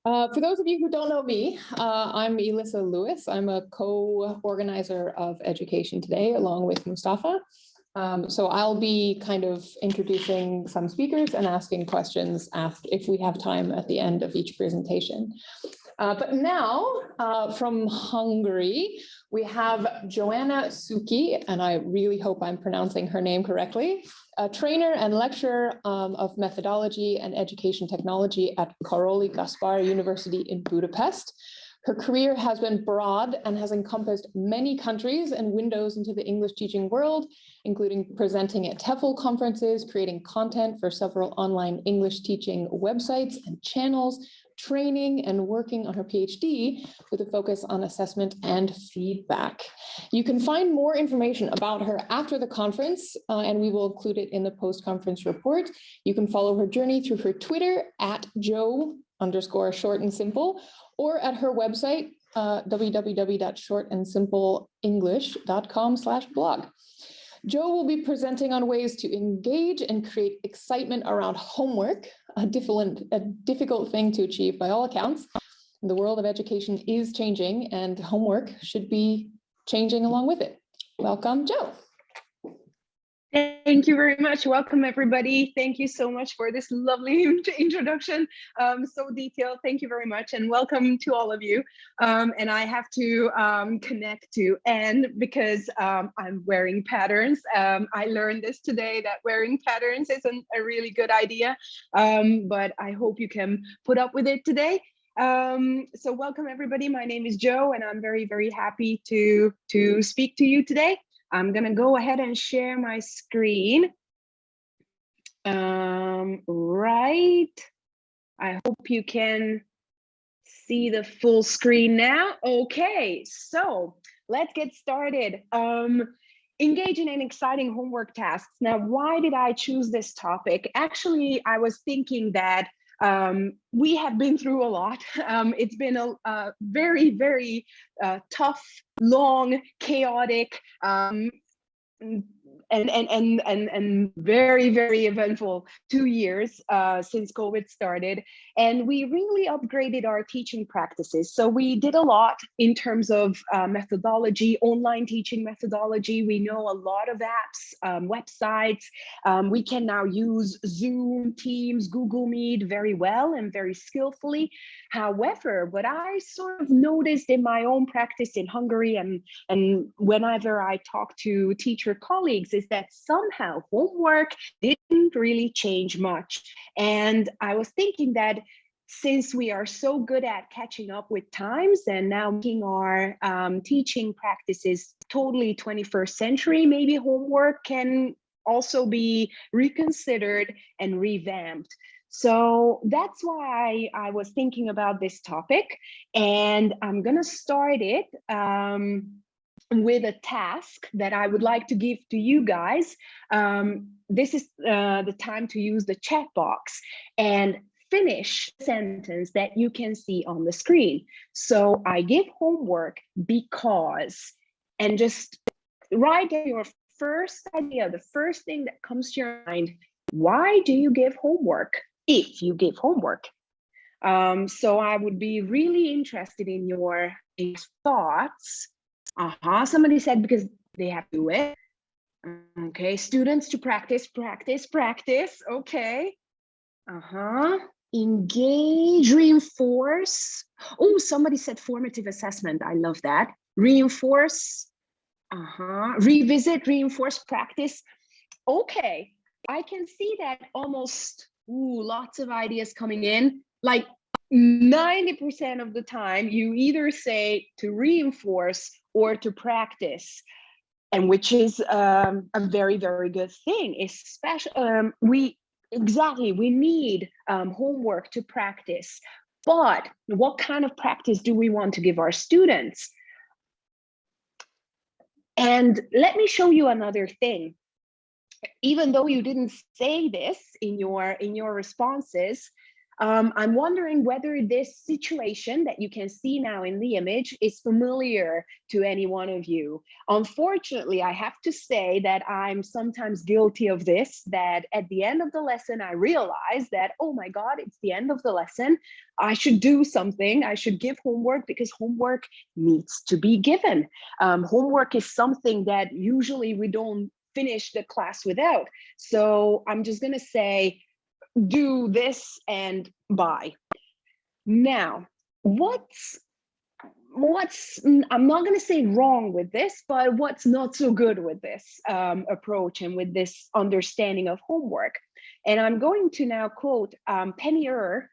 For those of you who don't know me, I'm Elissa Lewis. I'm a co-organizer of Education Today along with Mustafa. So I'll be kind of introducing some speakers and asking questions if we have time at the end of each presentation. But now from Hungary, we have Joanna Szoke, and I really hope I'm pronouncing her name correctly, a trainer and lecturer of methodology and education technology at Karoli Gaspar University in Budapest. Her career has been broad and has encompassed many countries and windows into the English teaching world, including presenting at TEFL conferences, creating content for several online English teaching websites and channels, training and working on her PhD with a focus on assessment and feedback. You can find more information about her after the conference, and we will include it in the post-conference report. You can follow her journey through her Twitter at Jo_short and simple, or at her website, www.shortandsimpleenglish.com/blog. Jo will be presenting on ways to engage and create excitement around homework, a difficult thing to achieve by all accounts. The world of education is changing and homework should be changing along with it. Welcome, Jo. Thank you very much. Welcome, everybody. Thank you so much for this lovely introduction. So detailed. Thank you very much. And welcome to all of you. And I have to connect to Anne because I'm wearing patterns. I learned this today that wearing patterns isn't a really good idea, but I hope you can put up with it today. So welcome, everybody. My name is Jo, and I'm very, very happy to speak to you today. I'm going to go ahead and share my screen. Right. I hope you can see the full screen now. Okay, so let's get started. Engage in exciting homework tasks. Now, why did I choose this topic? Actually, I was thinking that we have been through a lot. It's been a very, very tough, long, chaotic, and very, very eventful 2 years since COVID started. And we really upgraded our teaching practices. So we did a lot in terms of methodology, online teaching methodology. We know a lot of apps, websites. We can now use Zoom, Teams, Google Meet very well and very skillfully. However, what I sort of noticed in my own practice in Hungary and whenever I talk to teacher colleagues is that somehow homework didn't really change much. And I was thinking that since we are so good at catching up with times and now making our teaching practices totally 21st century, maybe homework can also be reconsidered and revamped. So that's why I was thinking about this topic, and I'm going to start it with a task that I would like to give to you guys. This is the time to use the chat box and finish the sentence that you can see on the screen. So I give homework because, and just write your first idea, the first thing that comes to your mind. Why do you give homework if you give homework? So I would be really interested in your thoughts. Somebody said because they have to do it. Okay, students to practice. Okay. Engage, reinforce. Oh, somebody said formative assessment. I love that. Reinforce. Revisit, reinforce, practice. Okay, I can see that almost lots of ideas coming in. Like 90% of the time, you either say to reinforce or to practice, and which is a very, very good thing. Especially, we need homework to practice. But what kind of practice do we want to give our students? And let me show you another thing. Even though you didn't say this in your responses, I'm wondering whether this situation that you can see now in the image is familiar to any one of you. Unfortunately, I have to say that I'm sometimes guilty of this, that at the end of the lesson, I realize that, oh my God, it's the end of the lesson. I should do something. I should give homework because homework needs to be given. Homework is something that usually we don't finish the class without. So I'm just going to say, do this and bye. Now, what's I'm not going to say wrong with this, but what's not so good with this approach and with this understanding of homework? And I'm going to now quote Penny Ur.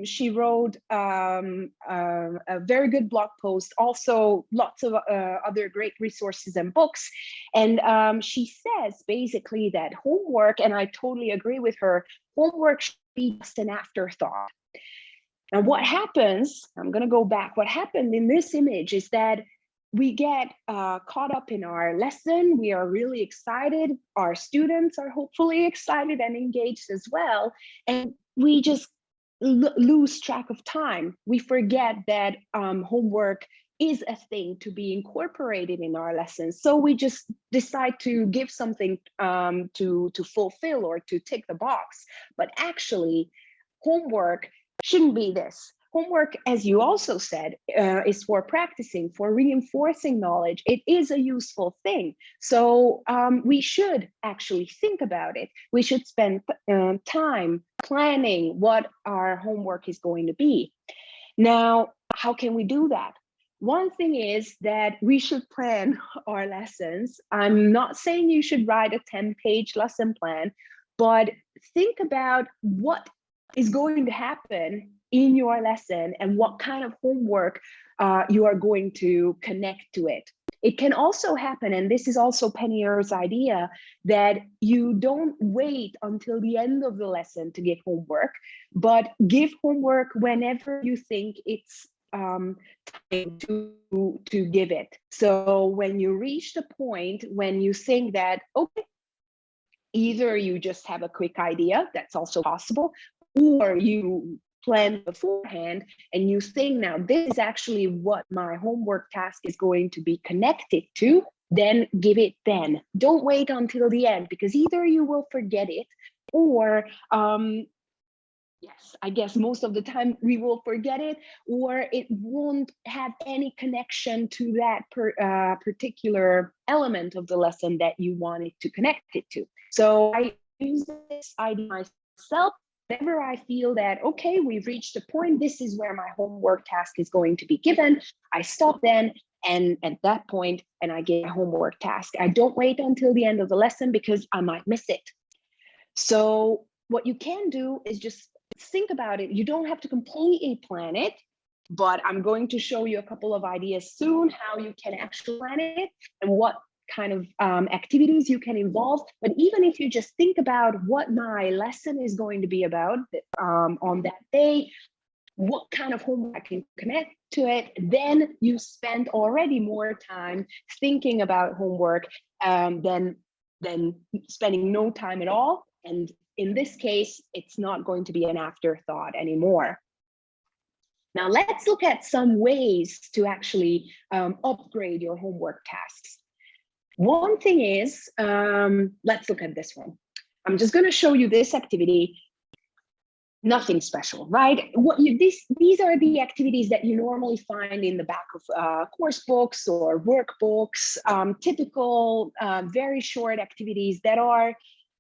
She wrote a very good blog post, also lots of other great resources and books. And she says basically that homework, and I totally agree with her, homework should be just an afterthought. And what happens, I'm going to go back, what happened in this image is that we get caught up in our lesson. We are really excited. Our students are hopefully excited and engaged as well. And we just lose track of time. We forget that homework is a thing to be incorporated in our lessons. So we just decide to give something to fulfill or to tick the box. But actually, homework shouldn't be this. Homework, as you also said, is for practicing, for reinforcing knowledge. It is a useful thing. So we should actually think about it. We should spend time planning what our homework is going to be. Now, how can we do that? One thing is that we should plan our lessons. I'm not saying you should write a 10-page lesson plan, but think about what is going to happen in your lesson and what kind of homework you are going to connect to it. It can also happen, and this is also Penny Ur's idea, that you don't wait until the end of the lesson to give homework, but give homework whenever you think it's time to give it. So when you reach the point when you think that, okay, either you just have a quick idea, that's also possible, or you plan beforehand and you think, now this is actually what my homework task is going to be connected to, then give it then. Don't wait until the end, because either you will forget it, or yes, I guess most of the time we will forget it, or it won't have any connection to that particular element of the lesson that you wanted to connect it to. So I use this idea myself. Whenever I feel that, okay, we've reached a point, this is where my homework task is going to be given, I stop then, and at that point, and I get a homework task. I don't wait until the end of the lesson because I might miss it. So what you can do is just think about it. You don't have to completely plan it, but I'm going to show you a couple of ideas soon how you can actually plan it and what kind of activities you can involve. But even if you just think about what my lesson is going to be about on that day, what kind of homework I can connect to it, then you spend already more time thinking about homework than spending no time at all. And in this case, it's not going to be an afterthought anymore. Now let's look at some ways to actually upgrade your homework tasks. One thing is, let's look at this one. I'm just going to show you this activity. Nothing special, right? These are the activities that you normally find in the back of course books or workbooks, typical, very short activities that are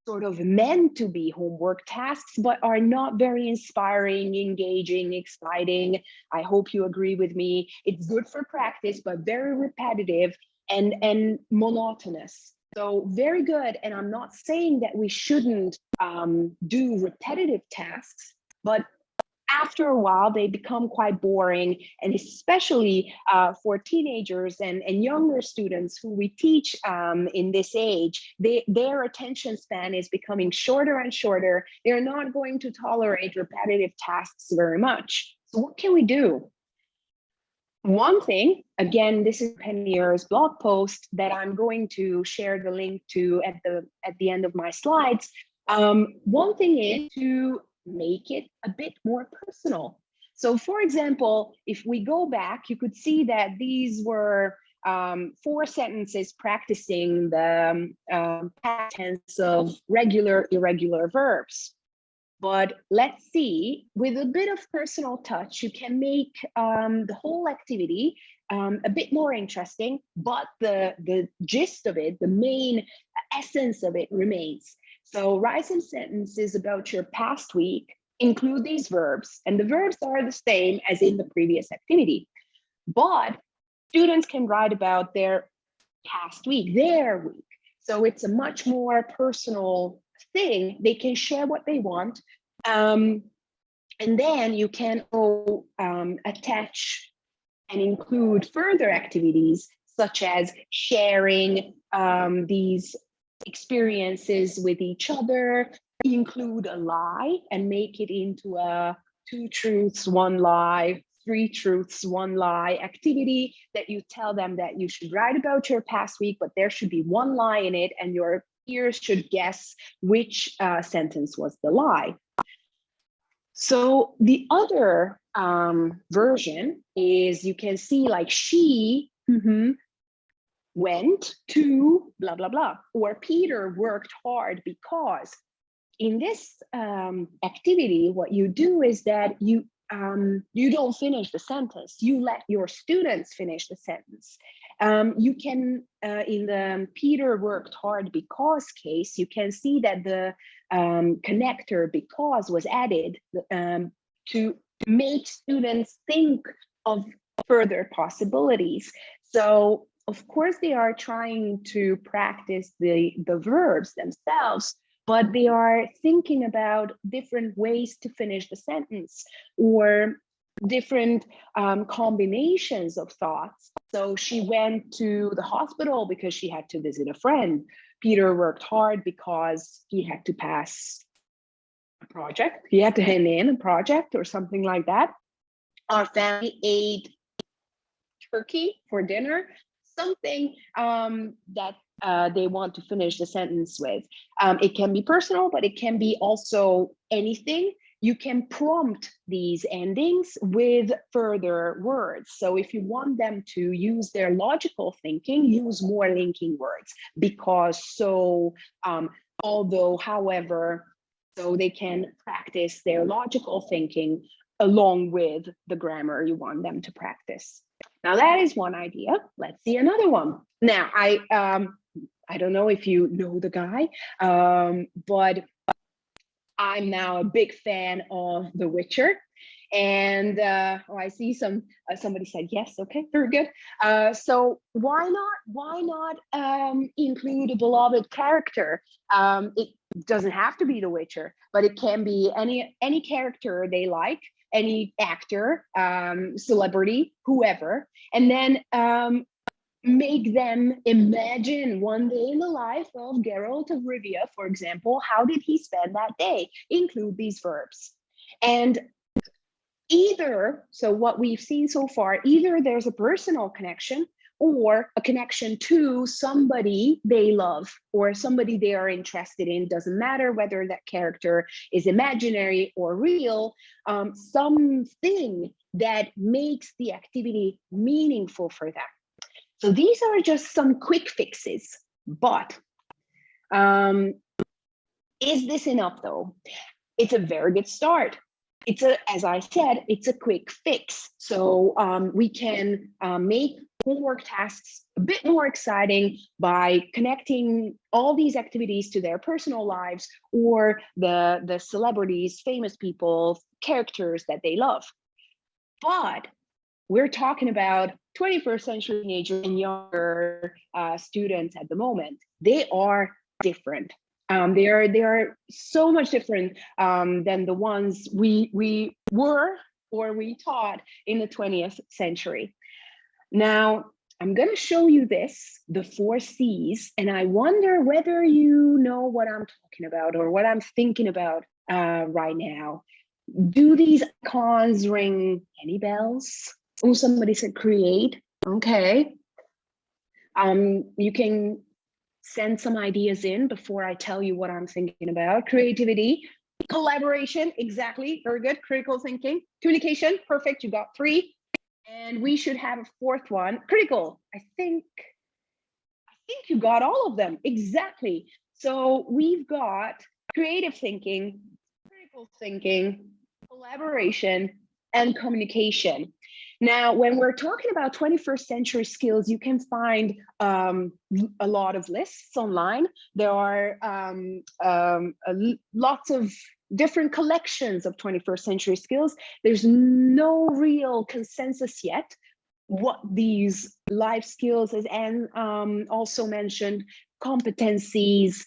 sort of meant to be homework tasks, but are not very inspiring, engaging, exciting. I hope you agree with me. It's good for practice, but very repetitive and monotonous. So very good. And I'm not saying that we shouldn't do repetitive tasks, but after a while, they become quite boring, and especially for teenagers and younger students who we teach in this age, their attention span is becoming shorter and shorter. They're not going to tolerate repetitive tasks very much. So what can we do? One thing, again, this is Penny Ur's blog post that I'm going to share the link to at the end of my slides. One thing is to make it a bit more personal. So for example, if we go back, you could see that these were 4 sentences practicing the past tense of regular, irregular verbs. But let's see, with a bit of personal touch, you can make the whole activity a bit more interesting, but the gist of it, the main essence of it remains. So write some sentences about your past week, include these verbs, and the verbs are the same as in the previous activity. But students can write about their past week, their week. So it's a much more personal thing. They can share what they want. And then you can attach and include further activities, such as sharing these experiences with each other, include a lie and make it into a 2 truths, 1 lie, 3 truths, 1 lie activity that you tell them that you should write about your past week, but there should be 1 lie in it, and your peers should guess which sentence was the lie. So the other version is, you can see like she went to blah, blah, blah, or Peter worked hard because. In this activity, what you do is that you don't finish the sentence. You let your students finish the sentence. You can, in the Peter worked hard because case, you can see that the connector because was added to make students think of further possibilities. So of course they are trying to practice the verbs themselves, but they are thinking about different ways to finish the sentence, or different combinations of thoughts. So she went to the hospital because she had to visit a friend. Peter worked hard because he had to pass a project. He had to hand in a project or something like that. Our family ate turkey for dinner, something that they want to finish the sentence with. It can be personal, but it can be also anything. You can prompt these endings with further words. So if you want them to use their logical thinking, use more linking words, because, so, although, however, so they can practice their logical thinking along with the grammar you want them to practice. Now that is one idea. Let's see another one. Now, I don't know if you know the guy, but I'm now a big fan of The Witcher. And I see somebody said yes. Okay, very good. So why not include a beloved character? It doesn't have to be The Witcher, but it can be any character they like, any actor, celebrity, whoever, and then make them imagine one day in the life of Geralt of Rivia, for example. How did he spend that day? Include these verbs. And either, so what we've seen so far, either there's a personal connection or a connection to somebody they love or somebody they are interested in. Doesn't matter whether that character is imaginary or real, something that makes the activity meaningful for them. So these are just some quick fixes, but is this enough though? It's a very good start. As I said, it's a quick fix. So we can make homework tasks a bit more exciting by connecting all these activities to their personal lives or the celebrities, famous people, characters that they love. But we're talking about 21st century teenagers and younger students at the moment. They are different. They are so much different than the ones we were or we taught in the 20th century. Now, I'm going to show you this, the 4 C's, and I wonder whether you know what I'm talking about or what I'm thinking about right now. Do these icons ring any bells? Oh, somebody said create. Okay. You can send some ideas in before I tell you what I'm thinking about. Creativity, Collaboration, exactly, very good. Critical thinking. Communication, perfect, you got 3. And we should have a 4th one. Critical, I think you got all of them, exactly. So we've got creative thinking, critical thinking, collaboration, and communication. Now, when we're talking about 21st century skills, you can find a lot of lists online. There are lots of different collections of 21st century skills. There's no real consensus yet what these life skills, as Anne also mentioned, competencies,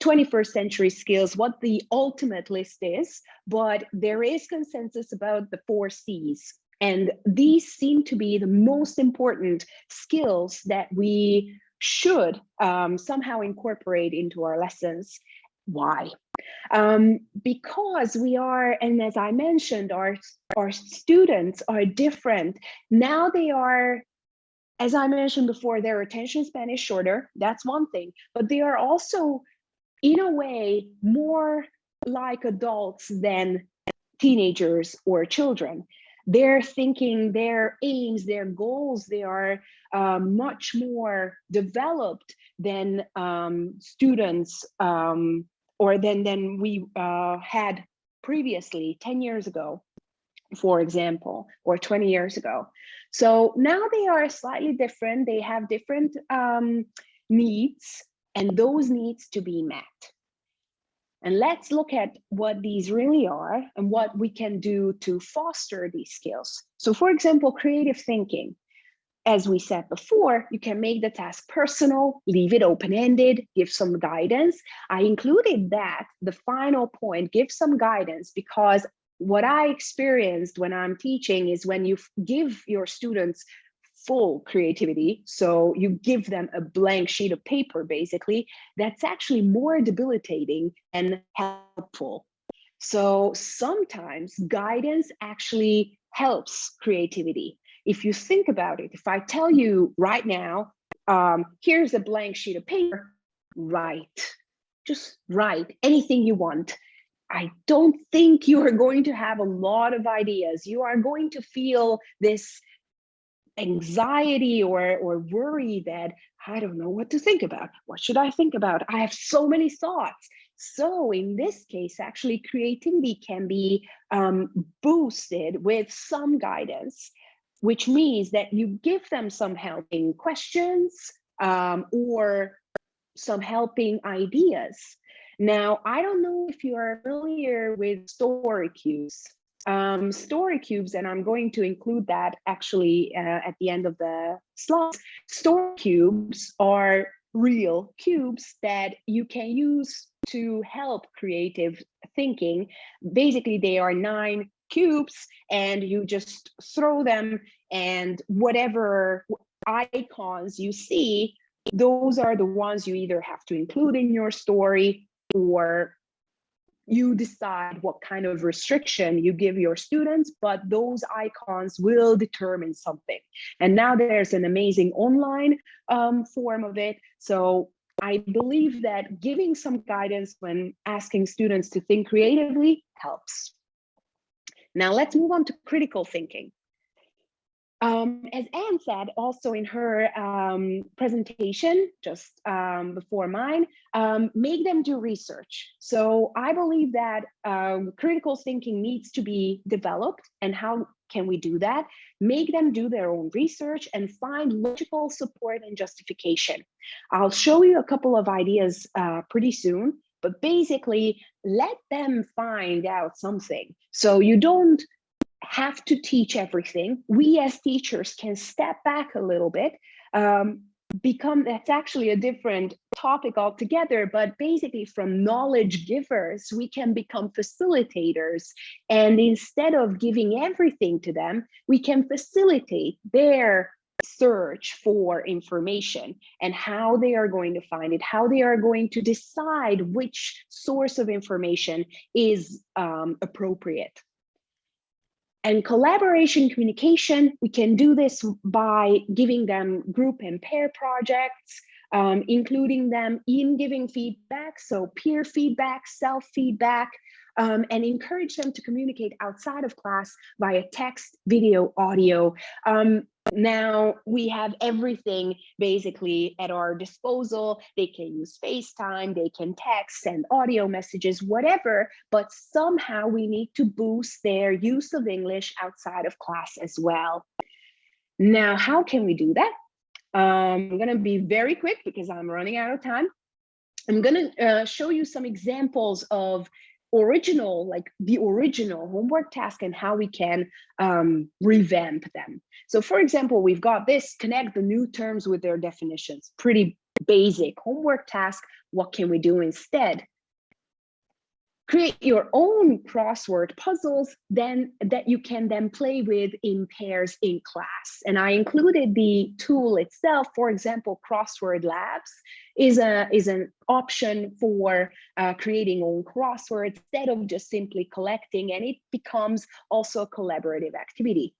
21st century skills, what the ultimate list is, but there is consensus about the 4 C's. And these seem to be the most important skills that we should somehow incorporate into our lessons. Why? Because we are, and as I mentioned, our students are different. Now they are, as I mentioned before, their attention span is shorter. That's one thing, but they are also, in a way, more like adults than teenagers or children. Their thinking, their aims, their goals, they are much more developed than students or than we had previously 10 years ago, for example, or 20 years ago. So now they are slightly different. They have different needs, and those needs to be met. And let's look at what these really are and what we can do to foster these skills. So for example, creative thinking. As we said before, you can make the task personal, leave it open-ended, give some guidance. I included that, the final point, give some guidance, because what I experienced when I'm teaching is when you give your students full creativity, so you give them a blank sheet of paper, basically, that's actually more debilitating and helpful. So sometimes guidance actually helps creativity. If you think about it, if I tell you right now, here's a blank sheet of paper, write, just write anything you want. I don't think you are going to have a lot of ideas. You are going to feel this anxiety or worry that I don't know what to think about. What should I think about? I have so many thoughts. So in this case, actually creativity can be boosted with some guidance, which means that you give them some helping questions or some helping ideas. Now, I don't know if you are familiar with story cubes. Story cubes, and I'm going to include that actually at the end of the slides. Story cubes are real cubes that you can use to help creative thinking. Basically, they are 9 cubes, and you just throw them, and whatever icons you see, those are the ones you either have to include in your story, or you decide what kind of restriction you give your students, but those icons will determine something. And now there's an amazing online form of it. So I believe that giving some guidance when asking students to think creatively helps. Now let's move on to critical thinking. As Anne said, also in her presentation, just before mine, make them do research. So I believe that critical thinking needs to be developed. And how can we do that? Make them do their own research and find logical support and justification. I'll show you a couple of ideas pretty soon, but basically let them find out something. So you don't have to teach everything. We as teachers can step back a little bit, that's actually a different topic altogether, but basically from knowledge givers, we can become facilitators. And instead of giving everything to them, we can facilitate their search for information and how they are going to find it, how they are going to decide which source of information is appropriate. And collaboration communication, we can do this by giving them group and pair projects, including them in giving feedback, so peer feedback, self-feedback, and encourage them to communicate outside of class via text, video, audio. Now we have everything basically at our disposal. They can use FaceTime, they can text, send audio messages, whatever, but somehow we need to boost their use of English outside of class as well. Now, how can we do that? I'm going to be very quick because I'm running out of time. I'm going to show you some examples of the original homework task and how we can revamp them. So for example, we've got this: connect the new terms with their definitions. Pretty basic homework task. What can we do instead? Create your own crossword puzzles that you can then play with in pairs in class. And I included the tool itself. For example, Crossword Labs is an option for creating own crosswords instead of just simply collecting, and it becomes also a collaborative activity.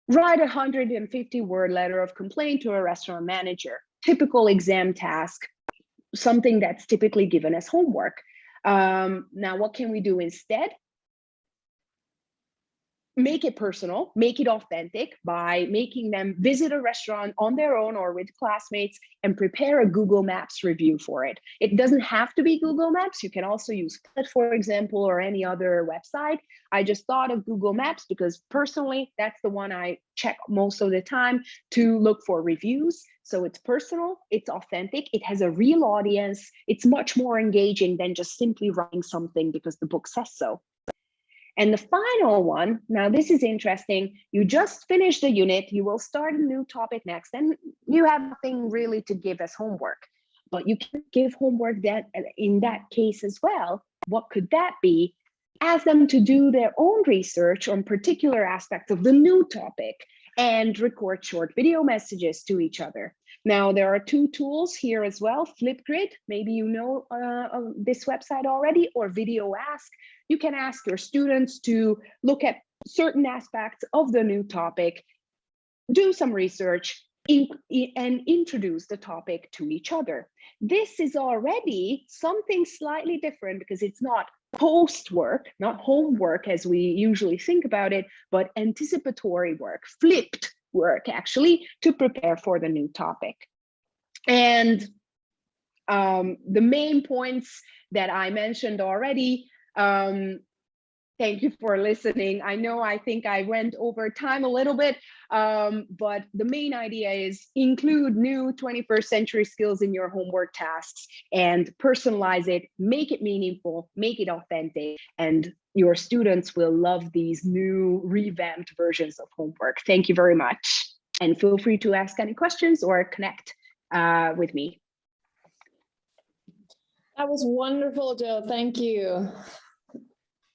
Write a 150-word letter of complaint to a restaurant manager. Typical exam task, something that's typically given as homework. Now, what can we do instead? Make it personal, make it authentic by making them visit a restaurant on their own or with classmates and prepare a Google Maps review for it. It doesn't have to be Google Maps. You can also use Quizlet, for example, or any other website. I just thought of Google Maps because personally, that's the one I check most of the time to look for reviews. So it's personal, it's authentic, it has a real audience. It's much more engaging than just simply writing something because the book says so. And the final one, now this is interesting. You just finished the unit, you will start a new topic next, and you have nothing really to give as homework, but you can give homework that in that case as well. What could that be? Ask them to do their own research on particular aspects of the new topic and record short video messages to each other. Now, there are two tools here as well: Flipgrid, maybe you know this website already, or Video Ask. You can ask your students to look at certain aspects of the new topic, do some research, and introduce the topic to each other. This is already something slightly different because it's not post-work, not homework as we usually think about it, but anticipatory work, flipped work actually, to prepare for the new topic. And the main points that I mentioned already, thank you for listening. I think I went over time a little bit, but the main idea is include new 21st century skills in your homework tasks and personalize it, make it meaningful, make it authentic, and your students will love these new revamped versions of homework. Thank you very much. And feel free to ask any questions or connect with me. That was wonderful, Jill. Thank you.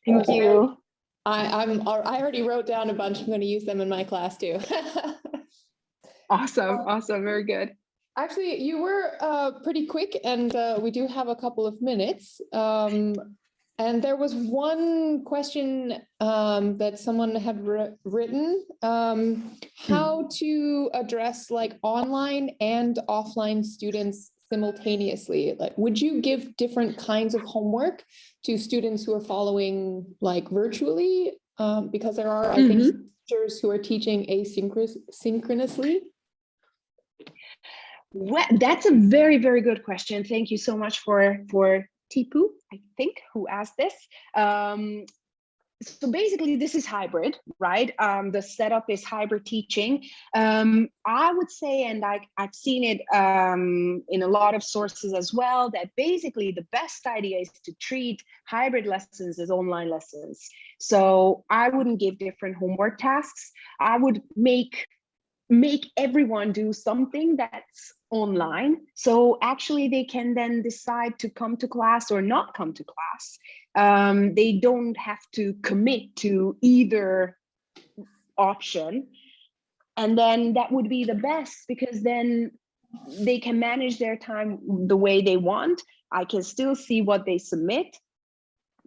Thank you. I already wrote down a bunch. I'm going to use them in my class too. Awesome. Very good. Actually, you were pretty quick, and we do have a couple of minutes. And there was one question that someone had written, how to address like online and offline students simultaneously. Like, would you give different kinds of homework to students who are following like virtually? Because there are, I think, teachers who are teaching asynchronously. Well, that's a very, very good question. Thank you so much for Tipu, I think, who asked this. So basically, this is hybrid, right? The setup is hybrid teaching. I would say, and I've seen it in a lot of sources as well, that basically the best idea is to treat hybrid lessons as online lessons. So I wouldn't give different homework tasks. I would make everyone do something that's online. So actually they can then decide to come to class or not come to class. They don't have to commit to either option. And then that would be the best, because then they can manage their time the way they want. I can still see what they submit.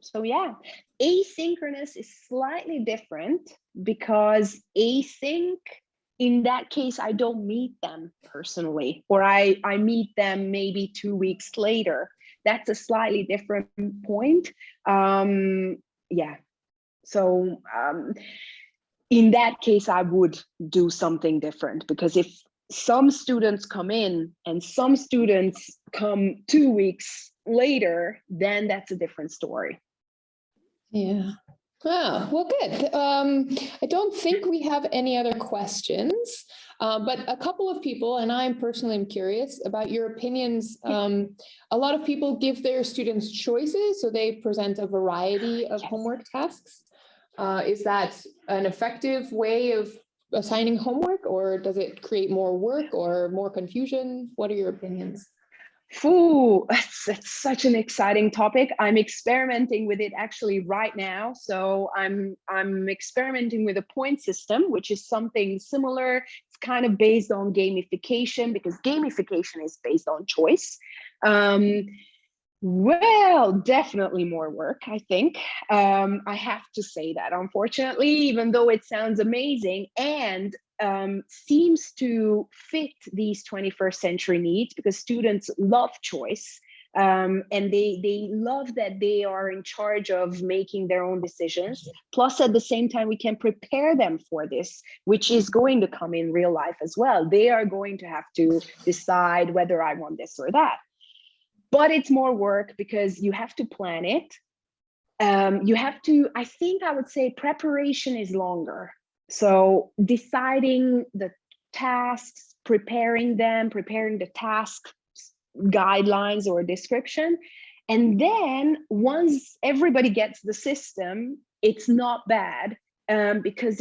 So yeah, asynchronous is slightly different because async, in that case, I don't meet them personally, or I meet them maybe 2 weeks later. that's a slightly different point. Yeah. So in that case, I would do something different, because if some students come in and some students come 2 weeks later, then that's a different story. Yeah. Oh, well, good. I don't think we have any other questions, but a couple of people, and I personally am curious about your opinions. A lot of people give their students choices, so they present a variety of homework tasks. Is that an effective way of assigning homework, or does it create more work or more confusion? What are your opinions? Ooh, that's such an exciting topic. I'm experimenting with it actually right now. So I'm experimenting with a point system, which is something similar. It's kind of based on gamification, because gamification is based on choice. Well, definitely more work, I think. I have to say that, unfortunately, even though it sounds amazing and seems to fit these 21st century needs, because students love choice, and they love that they are in charge of making their own decisions. Plus, at the same time, we can prepare them for this, which is going to come in real life as well. They are going to have to decide whether I want this or that. But it's more work because you have to plan it. You have to, I think I would say preparation is longer. So deciding the tasks, preparing them, preparing the task guidelines or description. And then once everybody gets the system, it's not bad, because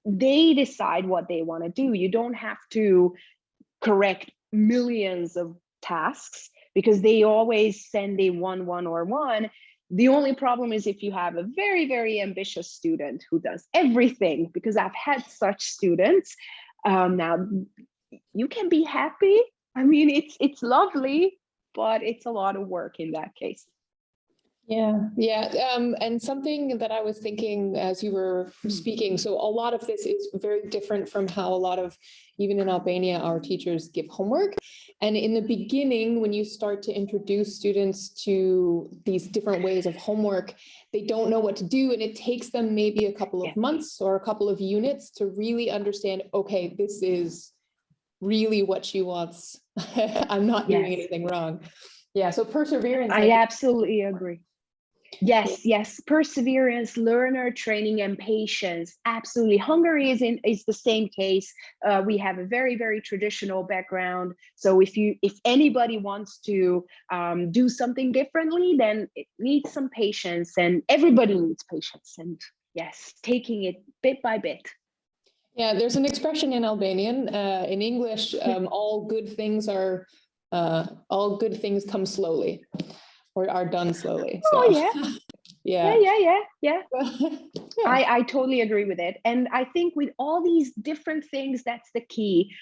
they decide what they want to do. You don't have to correct millions of tasks, because they always send a 1-1 or 1. The only problem is if you have a very, very ambitious student who does everything, because I've had such students. Now, you can be happy. I mean, it's lovely, but it's a lot of work in that case. Yeah. And something that I was thinking as you were speaking, so a lot of this is very different from how a lot of, even in Albania, our teachers give homework. And in the beginning, when you start to introduce students to these different ways of homework, they don't know what to do. And it takes them maybe a couple of months or a couple of units to really understand, okay, this is really what she wants. I'm not doing anything wrong. Yeah, so perseverance. I absolutely agree. Yes, perseverance, learner training, and patience. Absolutely. Hungary is the same case. We have a very, very traditional background. So if anybody wants to do something differently, then it needs some patience, and everybody needs patience. And yes, taking it bit by bit. Yeah, there's an expression in Albanian. In English, all good things come slowly, or are done slowly. So. Oh yeah. Yeah. I totally agree with it. And I think with all these different things, that's the key.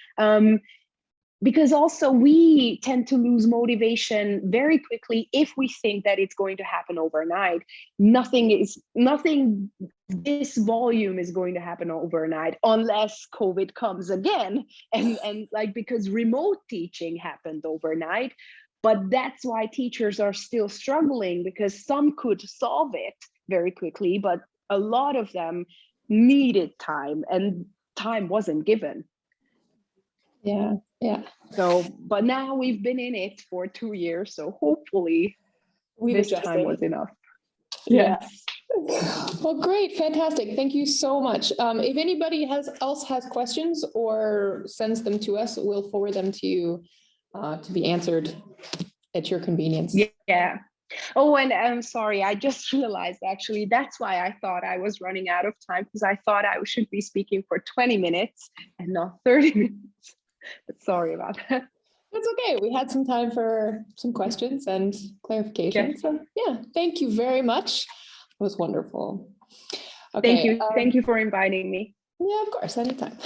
Because also we tend to lose motivation very quickly if we think that it's going to happen overnight. Nothing this volume is going to happen overnight, unless COVID comes again, and like, because remote teaching happened overnight. But that's why teachers are still struggling, because some could solve it very quickly, but a lot of them needed time, and time wasn't given. Yeah. So, but now we've been in it for 2 years, so hopefully this time was enough. Yes. Well, great, fantastic. Thank you so much. If anybody else has questions or sends them to us, we'll forward them to you to be answered at your convenience. Yeah. Oh, and I'm sorry, I just realized actually that's why I thought I was running out of time, because I thought I should be speaking for 20 minutes and not 30 minutes. But sorry about that. That's okay. We had some time for some questions and clarification. Yeah. So yeah, thank you very much. It was wonderful. Okay. Thank you for inviting me. Yeah, of course, anytime.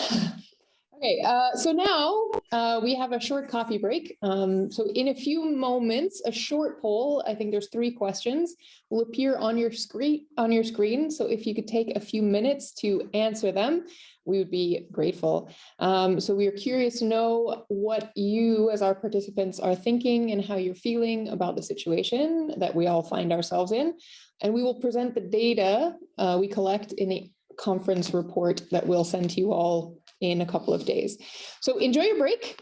Okay, so now we have a short coffee break. So in a few moments, a short poll, I think there's 3 questions, will appear on your screen. So if you could take a few minutes to answer them, we would be grateful. So we are curious to know what you as our participants are thinking and how you're feeling about the situation that we all find ourselves in. And we will present the data we collect in the conference report that we'll send to you all in a couple of days. So enjoy your break.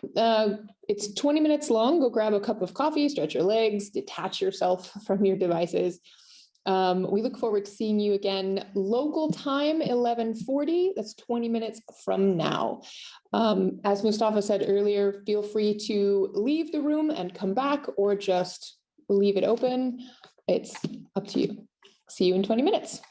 It's 20 minutes long. Go grab a cup of coffee, stretch your legs, detach yourself from your devices. We look forward to seeing you again local time 11:40. That's 20 minutes from now. As Mustafa said earlier, feel free to leave the room and come back or just leave it open. It's up to you. See you in 20 minutes.